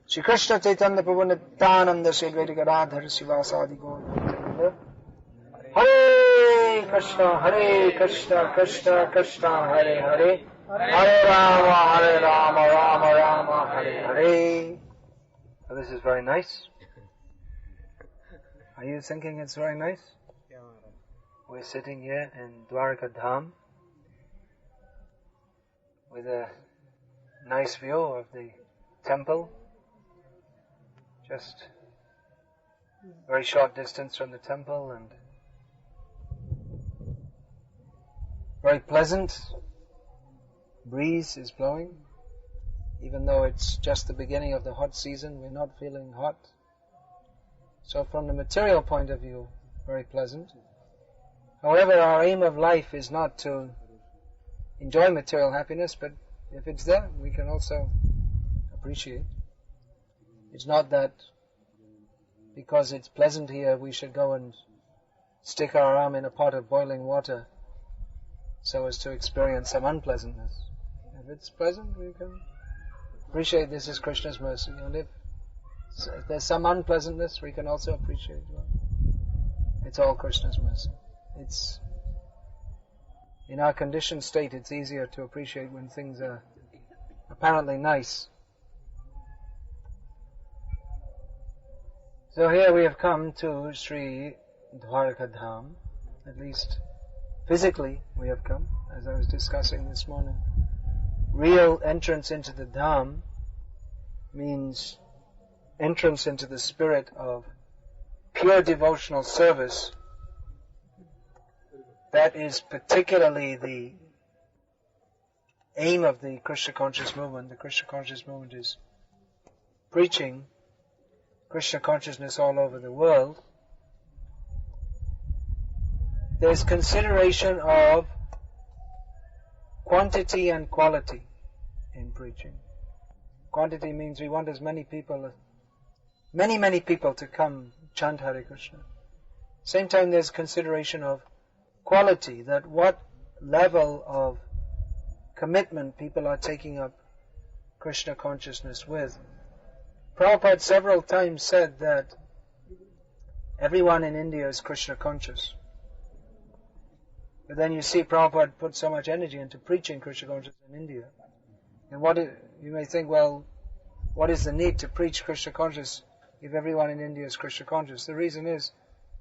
Shri Krishna Chaitanya Prabhu Nityananda Shri Advaita Gadadhar Sivasadi Gaur. Hare Krishna, Krishna Krishna, Hare Hare, Hare Rama, Rama Rama, Hare Hare. So this is very nice. Are you thinking it's very nice? We're sitting here in Dwaraka Dham with a nice view of the temple, just very short distance from the temple, and very pleasant breeze is blowing. Even though it's just the beginning of the hot season, we're not feeling hot. So from the material point of view, very pleasant. However, our aim of life is not to enjoy material happiness, but if it's there, we can also appreciate. It's not that because it's pleasant here, we should go and stick our arm in a pot of boiling water so as to experience some unpleasantness. If it's pleasant, we can appreciate this is Krishna's mercy. And if there's some unpleasantness, we can also appreciate it's all Krishna's mercy. It's in our conditioned state, it's easier to appreciate when things are apparently nice. So here we have come to Sri Dvaraka Dham, at least physically we have come, as I was discussing this morning. Real entrance into the Dham means entrance into the spirit of pure devotional service. That is particularly the aim of the Krishna conscious movement. The Krishna conscious movement is preaching Krishna consciousness all over the world. There's consideration of quantity and quality in preaching. Quantity means we want as many people, many people to come chant Hare Krishna. Same time there's consideration of quality, that what level of commitment people are taking up Krishna consciousness with. Prabhupada several times said that everyone in India is Krishna conscious. But then you see Prabhupada put so much energy into preaching Krishna consciousness in India. And you may think, well, what is the need to preach Krishna conscious if everyone in India is Krishna conscious? The reason is,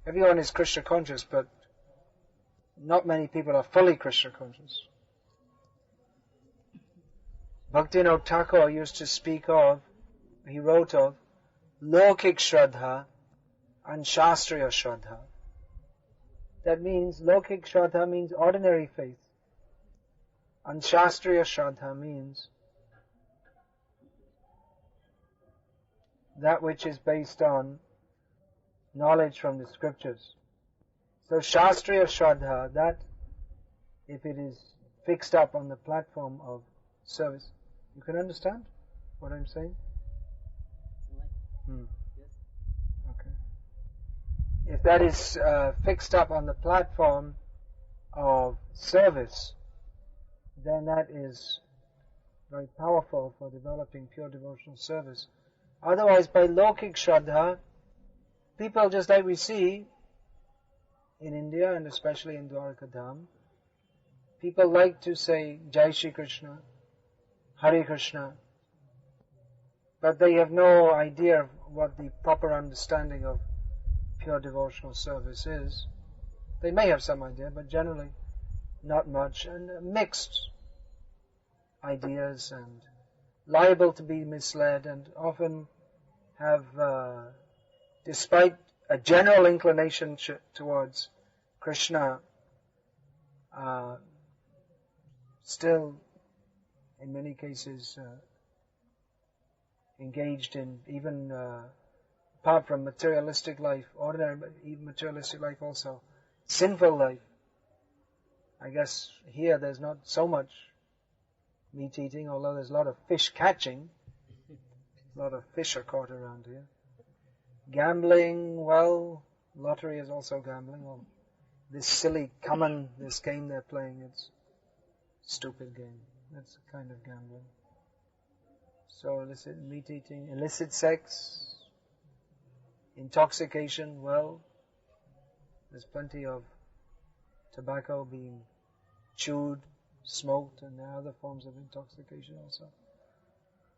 everyone is Krishna conscious, but not many people are fully Krishna conscious. Bhaktivinoda Thakur used to speak of, he wrote of, Lokik Shraddha and Shastriya Shraddha. That means, Lokik Shraddha means ordinary faith. And Shastriya Shraddha means that which is based on knowledge from the scriptures. So Shastriya Shraddha, that if it is fixed up on the platform of service, you can understand what I'm saying? Okay. If that is fixed up on the platform of service, then that is very powerful for developing pure devotional service. Otherwise, by Lokik Shraddha, people just like we see in India and especially in Dwaraka Dham, people like to say Jai Shri Krishna, Hare Krishna, but they have no idea of what the proper understanding of pure devotional service is. They may have some idea, but generally not much, and mixed ideas and liable to be misled, and often have, despite a general inclination towards Krishna, still in many cases engaged in even apart from materialistic life, ordinary even materialistic life also, sinful life. I guess here there's not so much meat eating, although there's a lot of fish catching. A lot of fish are caught around here. Gambling, well, lottery is also gambling. Well, this silly common, this game they're playing, it's a stupid game. That's a kind of gambling. So illicit meat eating, illicit sex, intoxication, well, there's plenty of tobacco being chewed, smoked, and there are other forms of intoxication also.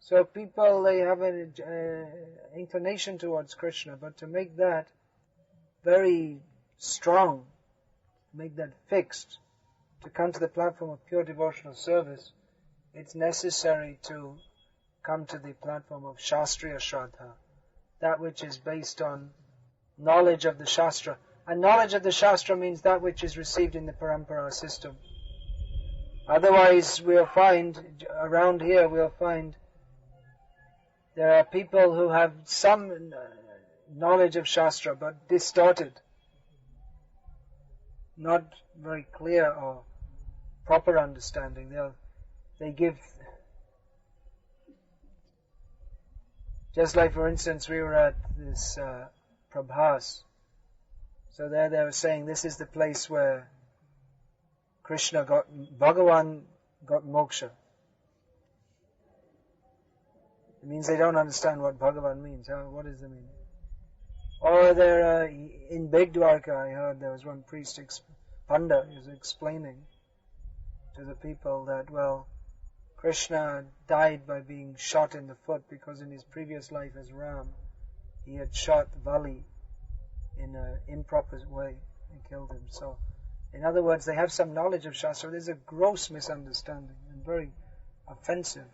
So people, they have an inclination towards Krishna, but to make that very strong, make that fixed, to come to the platform of pure devotional service, it's necessary to come to the platform of Shastriya Shraddha, that which is based on knowledge of the Shastra. And knowledge of the Shastra means that which is received in the Parampara system. Otherwise, we'll find, around here, there are people who have some knowledge of Shastra, but distorted, not very clear or proper understanding. They give, just like for instance, we were at this Prabhas. So there they were saying this is the place where Bhagavan got moksha. It means they don't understand what Bhagavan means. What is the meaning? Or there, in Big Dwaraka, I heard there was one priest, Panda, he was explaining to the people that, well, Krishna died by being shot in the foot because in his previous life as Ram, he had shot Vali in an improper way and killed him. So, in other words, they have some knowledge of Shastra. There's a gross misunderstanding and very offensive.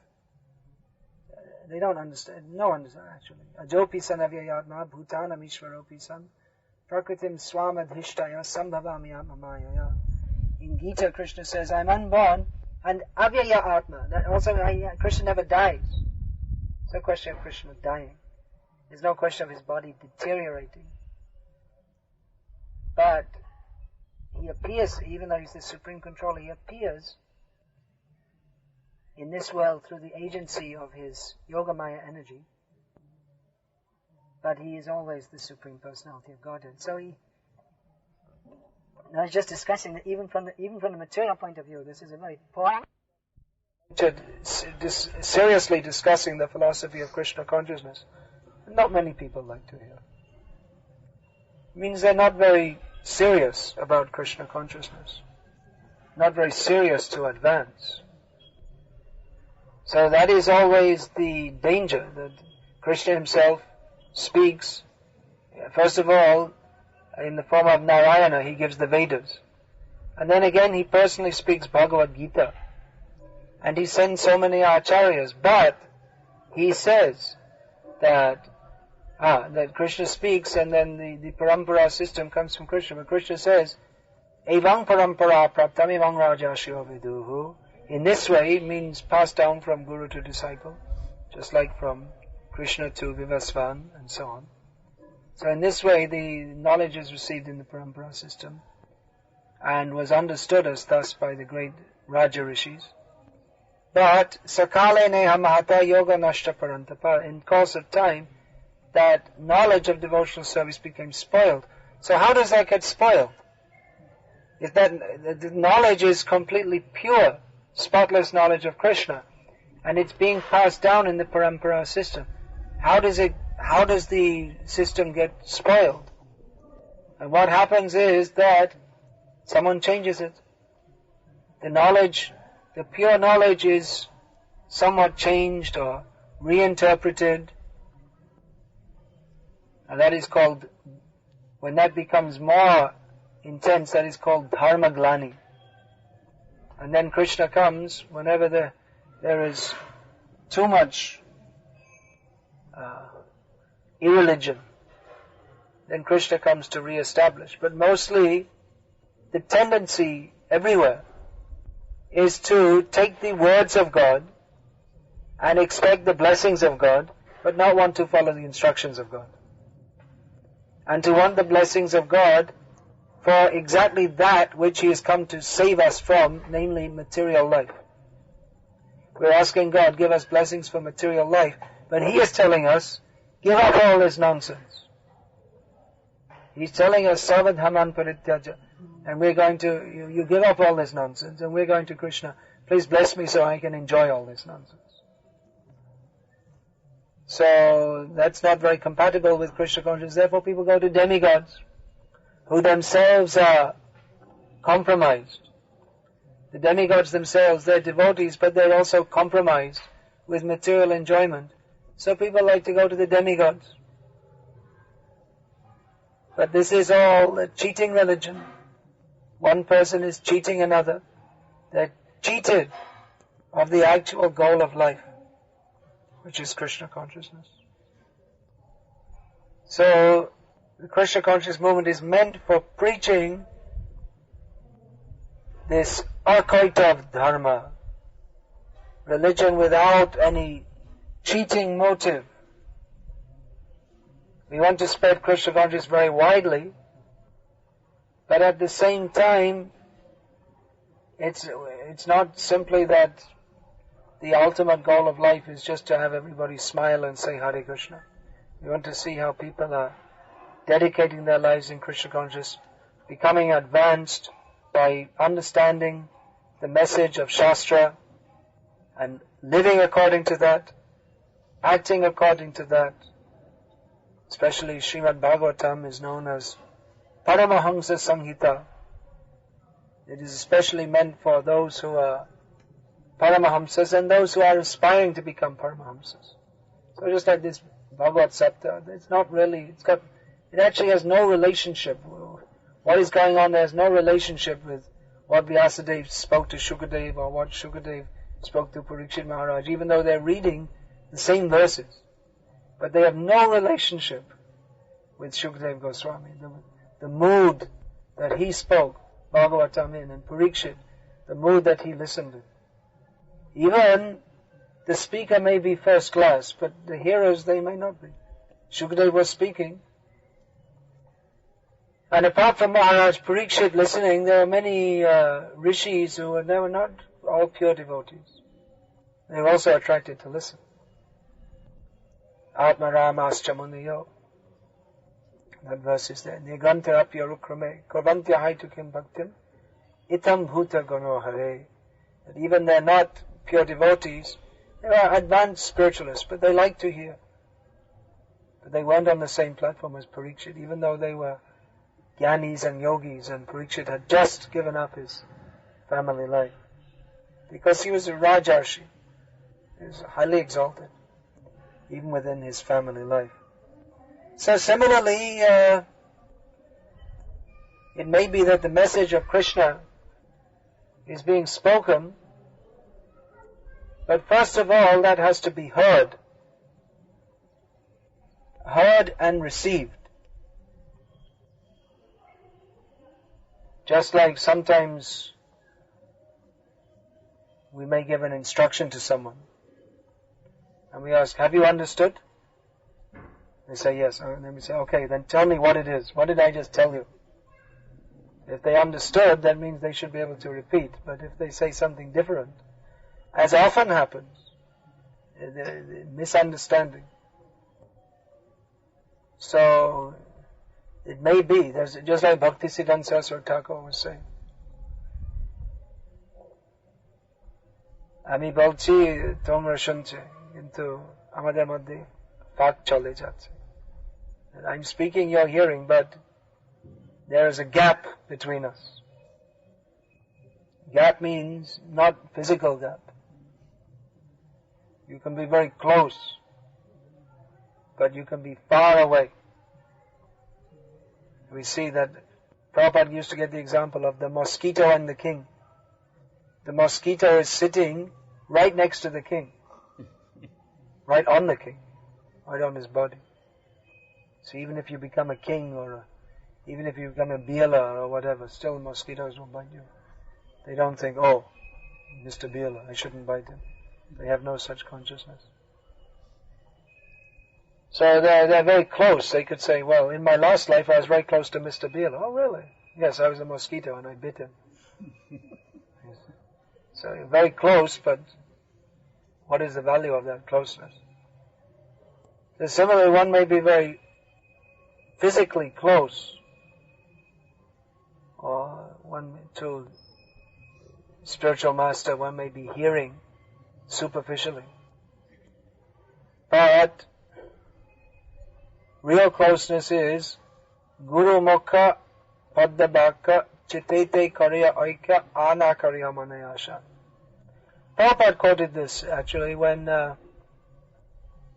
They don't understand. No one understands, actually. Ajopi san avyayatma bhutanam ishvaropi san prakritim swamadhishtaya sambhavami atmamayaya. In Gita, Krishna says, I'm unborn and avyaya atma. That also, Krishna never dies. There's no question of Krishna dying. There's no question of his body deteriorating. But he appears, even though he's the supreme controller, he appears in this world through the agency of his Yogamaya energy, but he is always the Supreme Personality of Godhead. So I was just discussing that even from the material point of view, this is a very point. Seriously discussing the philosophy of Krishna consciousness, not many people like to hear. It means they're not very serious about Krishna consciousness, not very serious to advance. So that is always the danger, that Krishna himself speaks, first of all, in the form of Narayana, he gives the Vedas. And then again, he personally speaks Bhagavad Gita. And he sends so many acharyas, but he says that Krishna speaks and then the parampara system comes from Krishna. But Krishna says, Evang parampara praptam evang rajashyo viduhu. In this way, it means passed down from guru to disciple, just like from Krishna to Vivasvan and so on. So in this way, the knowledge is received in the parampara system and was understood as thus by the great Raja Rishis. But sakale neha mahata yoga nashta parantapa. In course of time, that knowledge of devotional service became spoiled. So how does that get spoiled? If that the knowledge is completely pure, spotless knowledge of Krishna, and it's being passed down in the parampara system, how does the system get spoiled? And what happens is that someone changes it. The knowledge, the pure knowledge is somewhat changed or reinterpreted, and that is called, when that becomes more intense, that is called dharma glani. And then Krishna comes whenever there is too much irreligion. Then Krishna comes to re-establish. But mostly, the tendency everywhere is to take the words of God and expect the blessings of God, but not want to follow the instructions of God. And to want the blessings of God for exactly that which He has come to save us from, namely material life. We're asking God, give us blessings for material life, but He is telling us, give up all this nonsense. He's telling us, Savadhaman Parityaja, and we're going to, you give up all this nonsense, and we're going to Krishna, please bless me so I can enjoy all this nonsense. So that's not very compatible with Krishna consciousness. Therefore people go to demigods, who themselves are compromised. The demigods themselves, they're devotees, but they're also compromised with material enjoyment. So people like to go to the demigods. But this is all a cheating religion. One person is cheating another. They're cheated of the actual goal of life, which is Krishna consciousness. So, the Krishna conscious movement is meant for preaching this akaita dharma, religion without any cheating motive. We want to spread Krishna consciousness very widely, but at the same time, it's not simply that the ultimate goal of life is just to have everybody smile and say Hare Krishna. We want to see how people are dedicating their lives in Krishna consciousness, becoming advanced by understanding the message of Shastra and living according to that, acting according to that. Especially Srimad Bhagavatam is known as Paramahamsa Samhita. It is especially meant for those who are Paramahamsas and those who are aspiring to become Paramahamsas. So just like this Bhagavad Sapta, it's not really, it actually has no relationship. What is going on there has no relationship with what Vyasadeva spoke to Shukadev or what Shukadev spoke to Parikshit Maharaj, even though they're reading the same verses. But they have no relationship with Shukadev Goswami. The mood that he spoke Bhagavatam in, and Parikshit, the mood that he listened to. Even the speaker may be first class, but the hearers, they may not be. Shukadev was speaking, and apart from Maharaj Parikshit listening, there are many rishis who were not all pure devotees. They were also attracted to listen. Atma Ramascha Muniyo. That verse is there. Niganta apya rukrame korvantya haitukim bhaktim itam bhuta gano hare. That even they're not pure devotees, they are advanced spiritualists, but they like to hear. But they weren't on the same platform as Parikshit, even though they were Gyanis and Yogis, and Parikshit had just given up his family life. Because he was a Rajarshi. He was highly exalted, even within his family life. So similarly, it may be that the message of Krishna is being spoken, but first of all, that has to be heard and received. Just like sometimes we may give an instruction to someone, and we ask, have you understood? They say yes. And then we say, okay, then tell me what it is. What did I just tell you? If they understood, that means they should be able to repeat. But if they say something different, as often happens, misunderstanding. So, it may be, just like Bhakti Siddhanta Saraswati Thakur was saying. আমি বলছি তোমরা শুনছো কিন্তু আমাদের মধ্যে ফাঁক চলে যাচ্ছে. I'm speaking, you're hearing, but there is a gap between us. Gap means not physical gap. You can be very close, but you can be far away. We see that Prabhupada used to get the example of the mosquito and the king. The mosquito is sitting right next to the king, right on the king, right on his body. So even if you become a king or even if you become a Biela or whatever, still mosquitoes will bite you. They don't think, oh, Mr. Biela, I shouldn't bite him. They have no such consciousness. So they're very close. They could say, well, in my last life I was very close to Mr. Biela. Oh, really? Yes, I was a mosquito and I bit him. So very close, but what is the value of that closeness? So similarly, one may be very physically close, or one to spiritual master, one may be hearing superficially. But real closeness is Guru Mukha Paddabaka Chitete Kariya Oika Ana Kariya Manayasha. Prabhupada quoted this actually when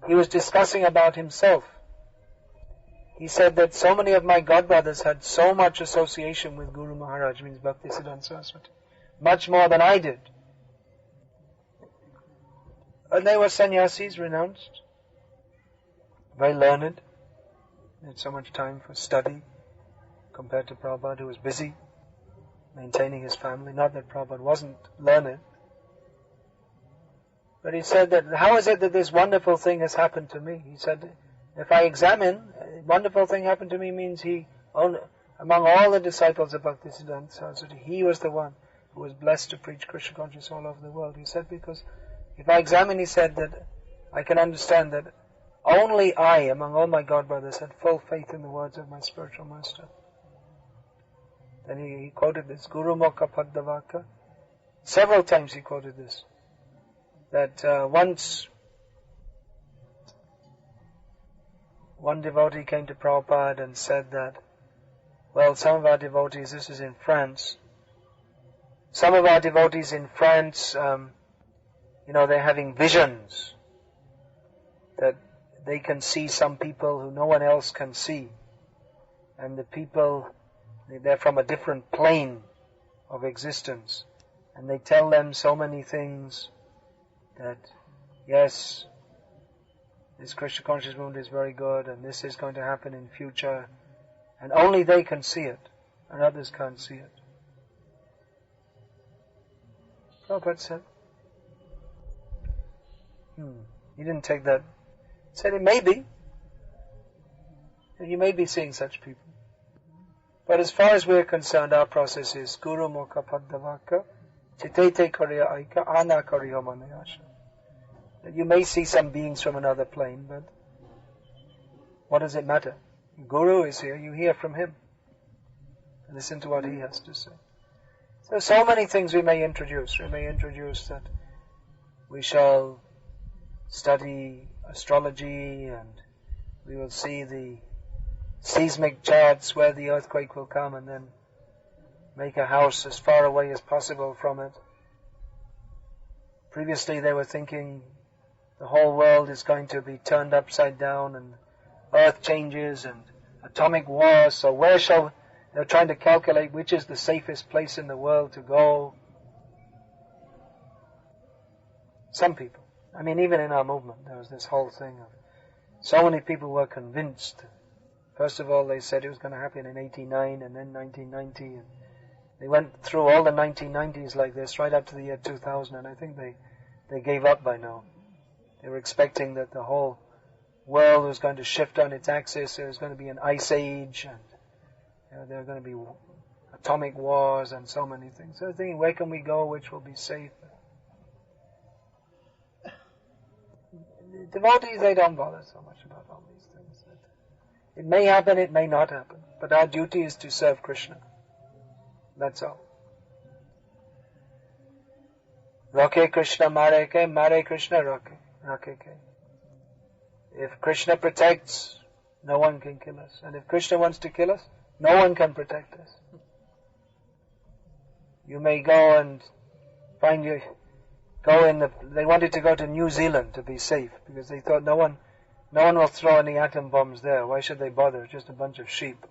he was discussing about himself. He said that so many of my godbrothers had so much association with Guru Maharaj, means Bhaktisiddhanta Saraswati, much more than I did. And they were sannyasis, renounced, very learned, had so much time for study compared to Prabhupada, who was busy maintaining his family. Not that Prabhupada wasn't learned, but he said that, how is it that this wonderful thing has happened to me? He said, if I examine, a wonderful thing happened to me means among all the disciples of Bhaktisiddhanta Saraswati, he was the one who was blessed to preach Krishna consciousness all over the world. He said, because if I examine, he said, that I can understand that only I, among all my godbrothers, had full faith in the words of my spiritual master. Then he quoted this, Guru Mukha Paddavaka. Several times he quoted this. That once one devotee came to Prabhupada and said that, well, some of our devotees, this is in France, some of our devotees in France, they're having visions that they can see some people who no one else can see. And the people, they're from a different plane of existence. And they tell them so many things that, yes, this Krishna conscious movement is very good and this is going to happen in future. And only they can see it and others can't see it. Prabhupada said, he didn't take that. He said it may be. You may be seeing such people. But as far as we're concerned, our process is Guru Mukha Paddavaka Chitete Kariya Aika Ana Kariya Manayasha. You may see some beings from another plane, but what does it matter? Guru is here, you hear from him. Listen to what he has to say. So many things we may introduce. We may introduce that we shall study astrology and we will see the seismic charts where the earthquake will come and then make a house as far away as possible from it. Previously they were thinking the whole world is going to be turned upside down and earth changes and atomic wars, so they're trying to calculate which is the safest place in the world to go. Some people, even in our movement, there was this whole thing of so many people were convinced. First of all, they said it was going to happen in 89 and then 1990, and they went through all the 1990s like this right up to the year 2000, and I think they gave up by now. They were expecting that the whole world was going to shift on its axis, there was going to be an ice age, and there were going to be atomic wars and so many things. So they're thinking, where can we go which will be safe? Devotees, they don't bother so much about all these things. It may happen, it may not happen, but our duty is to serve Krishna. That's all. Rake Krishna Mare Krishna Rake ke. If Krishna protects, no one can kill us. And if Krishna wants to kill us, no one can protect us. You may go and they wanted to go to New Zealand to be safe because they thought no one will throw any atom bombs there. Why should they bother? It's just a bunch of sheep.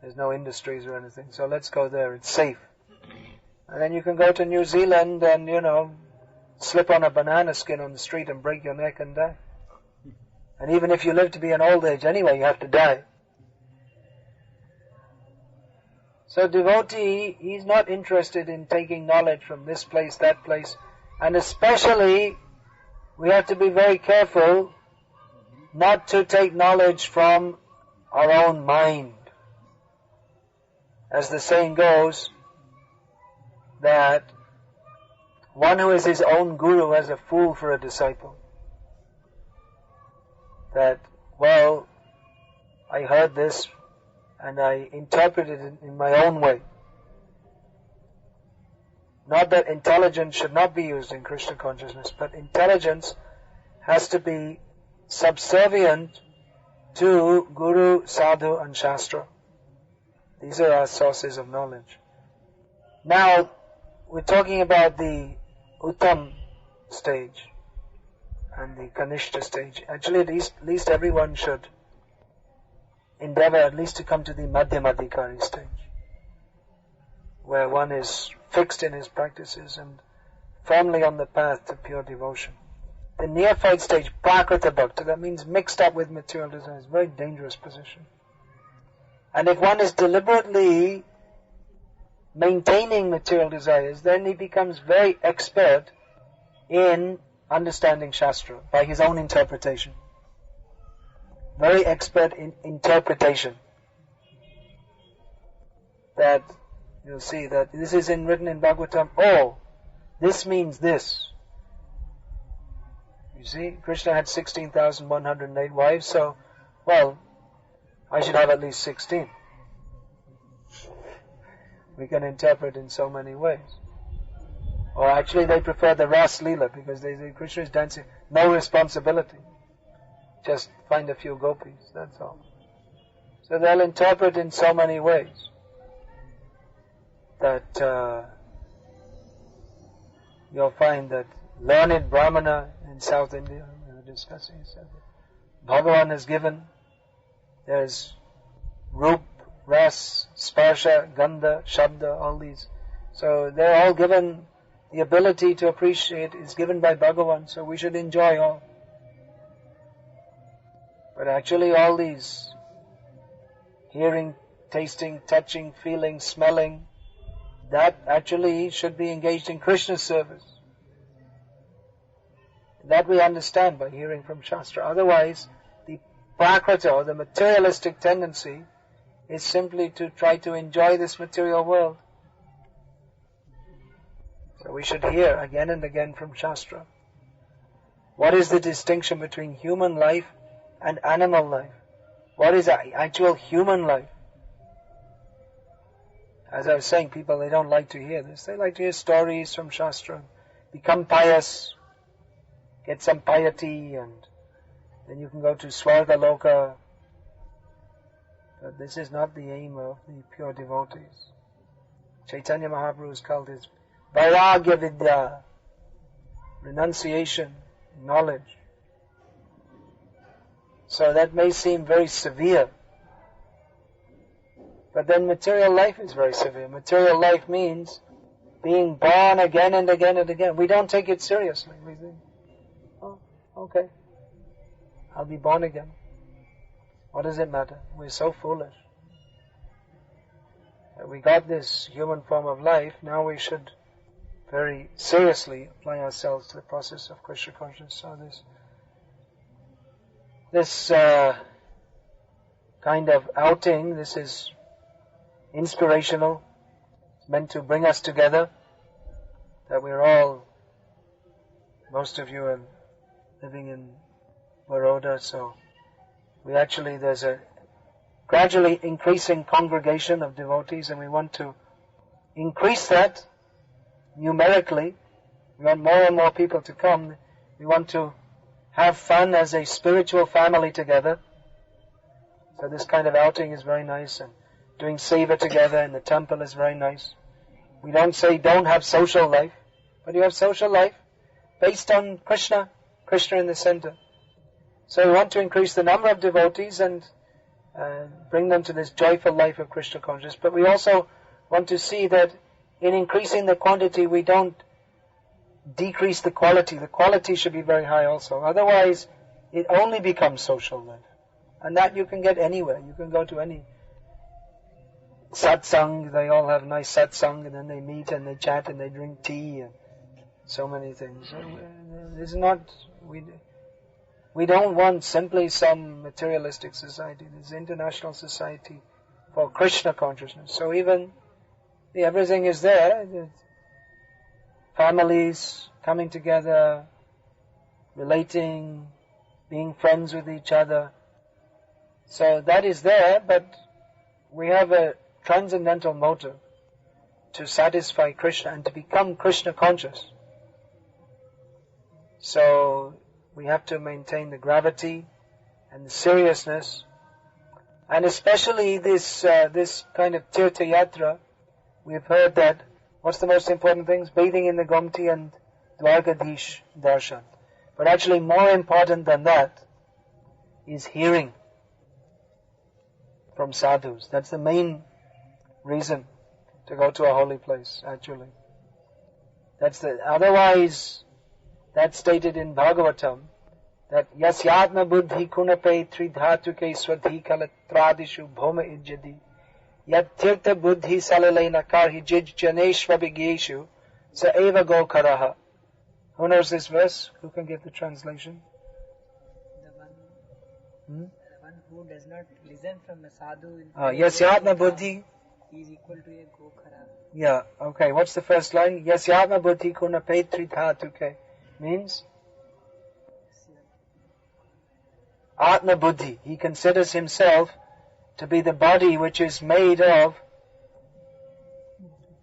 There's no industries or anything. So let's go there. It's safe. And then you can go to New Zealand and, slip on a banana skin on the street and break your neck and die. And even if you live to be an old age anyway, you have to die. So devotee, he's not interested in taking knowledge from this place, that place. And especially, we have to be very careful not to take knowledge from our own mind. As the saying goes, that one who is his own guru has a fool for a disciple. That, well, I heard this and I interpreted it in my own way. Not that intelligence should not be used in Krishna consciousness, but intelligence has to be subservient to Guru, Sadhu and Shastra. These are our sources of knowledge. Now, we're talking about the Uttam stage and the Kanishta stage. Actually, at least everyone should endeavor at least to come to the Madhyamadhikari stage, where one is fixed in his practices and firmly on the path to pure devotion. The neophyte stage, Prakrita Bhakti, that means mixed up with material desires, a very dangerous position. And if one is deliberately maintaining material desires, then he becomes very expert in understanding Shastra by his own interpretation. Very expert in interpretation. That you'll see that this is written in Bhagavatam, oh, this means this. You see, Krishna had 16,108 wives, so, well, I should have at least 16. We can interpret in so many ways. Or actually they prefer the Ras Leela because they say Krishna is dancing, no responsibility. Just find a few gopis, that's all. So they'll interpret in so many ways that you'll find that learned Brahmana in South India, we were discussing, said Bhagavan has given, there's Rup, Ras, Sparsha, Gandha, Shabda, all these. So they're all given, the ability to appreciate is given by Bhagavan, so we should enjoy all. But actually all these hearing, tasting, touching, feeling, smelling, that actually should be engaged in Krishna's service. That we understand by hearing from Shastra. Otherwise, the prakrita or the materialistic tendency is simply to try to enjoy this material world. So we should hear again and again from Shastra. What is the distinction between human life and animal life? What is actual human life? As I was saying, people, they don't like to hear this. They like to hear stories from Shastra. Become pious. Get some piety and then you can go to Swarga Loka. But this is not the aim of the pure devotees. Chaitanya Mahaprabhu has called it Vairagya Vidya, renunciation, knowledge. So that may seem very severe. But then material life is very severe. Material life means being born again and again and again. We don't take it seriously. We think, oh, okay, I'll be born again. What does it matter? We're so foolish. We got this human form of life, now we should very seriously apply ourselves to the process of Krishna consciousness. So this kind of outing, this is inspirational. It's meant to bring us together, that we're all, most of you are living in Baroda, so there's a gradually increasing congregation of devotees and we want to increase that numerically. We want more and more people to come. We want to have fun as a spiritual family together. So this kind of outing is very nice, and doing seva together in the temple is very nice. We don't say don't have social life, but you have social life based on Krishna in the center. So we want to increase the number of devotees and bring them to this joyful life of Krishna consciousness. But we also want to see that in increasing the quantity, we don't decrease the quality. The quality should be very high also. Otherwise, it only becomes social life. And that you can get anywhere. You can go to any satsang. They all have nice satsang, and then they meet and they chat and they drink tea and so many things. It's not... We don't want simply some materialistic society. This is international society for Krishna consciousness. So even everything is there. Families coming together, relating, being friends with each other. So that is there, but we have a transcendental motive to satisfy Krishna and to become Krishna conscious. So we have to maintain the gravity and the seriousness And especially this kind of Tirtha Yatra, we've heard that, what's the most important things? Bathing in the Gomti and Dwarkadish Darshan. But actually more important than that is hearing from sadhus. That's the main reason to go to a holy place, actually. Otherwise, that's stated in Bhagavatam, that yasyatma buddhi kunape tridhatuke swadhi kalatradishu bhoma ijjadi yat tirtha buddhi salalena karhi jijjaneshvabigeshu sa eva gokaraha. Who knows this verse? Who can give the translation? The one who does not listen from a sadhu. Yasyatma buddhi. He is equal to a gokara. Yeah, okay. What's the first line? Yasyatma buddhi kunape tridhatuke. Means? Atma buddhi. He considers himself to be the body which is made of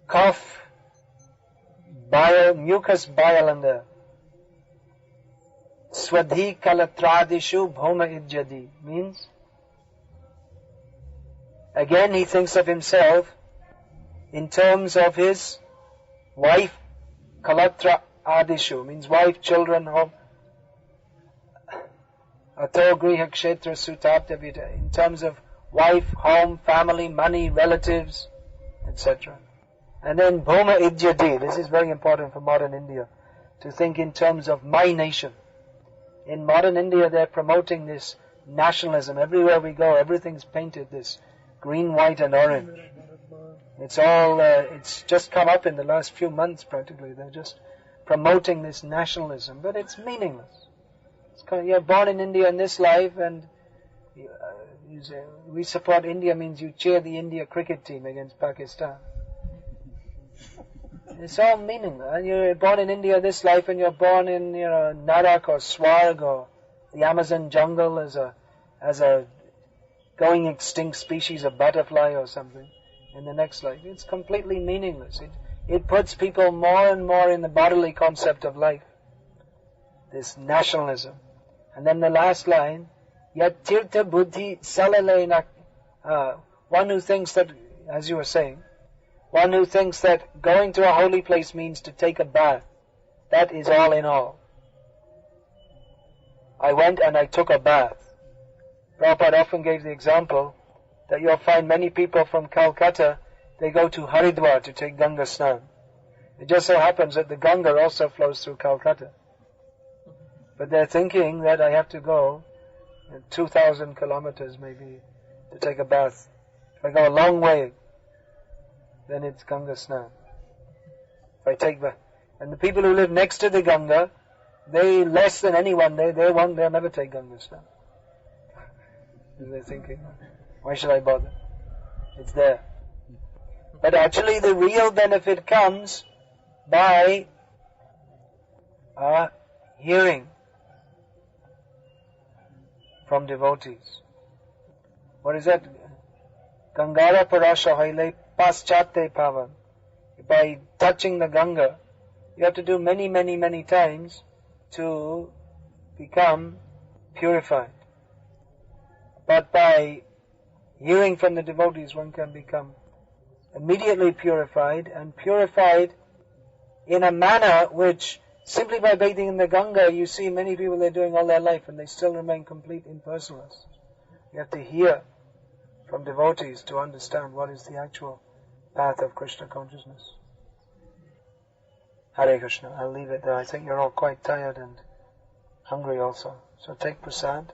cough, bile, mucus, bile and air. Swadhi kalatradishu bhoma ijjadi. Means? Again he thinks of himself in terms of his wife, kalatra adishu. Means wife, children, home. Ato griha kshetra sutapta vida, in terms of wife, home, family, money, relatives, etc. And then bhoma ijjadi. This is very important for modern India, to think in terms of my nation. In modern India they're promoting this nationalism. Everywhere we go, everything's painted this green, white and orange. It's just come up in the last few months practically. They're just promoting this nationalism, but it's meaningless. You're born in India in this life, and you say, we support India means you cheer the India cricket team against Pakistan. It's all meaningless. And you're born in India this life, and you're born in Narak or Swarg or the Amazon jungle as a going extinct species of butterfly or something in the next life. It's completely meaningless. It puts people more and more in the bodily concept of life. This nationalism. And then the last line, yat tirtha buddhi salalena, one who thinks that, as you were saying, one who thinks that going to a holy place means to take a bath. That is all in all. I went and I took a bath. Prabhupada often gave the example that you'll find many people from Calcutta, they go to Haridwar to take Ganga Snan. It just so happens that the Ganga also flows through Calcutta. But they're thinking that I have to go 2,000 kilometers maybe to take a bath. If I go a long way, then it's Ganga Snan. If I take and the people who live next to the Ganga, they less than anyone, they'll never take Ganga Snan. They're thinking, why should I bother? It's there. But actually the real benefit comes by hearing from devotees. What is that? Gangara parasha haile paschate pavan. By touching the Ganga, you have to do many, many, many times to become purified. But by hearing from the devotees, one can become immediately purified, and purified in a manner which, simply by bathing in the Ganga, you see many people they're doing all their life and they still remain complete impersonalists. You have to hear from devotees to understand what is the actual path of Krishna consciousness. Hare Krishna. I'll leave it there. I think you're all quite tired and hungry also. So take prasad.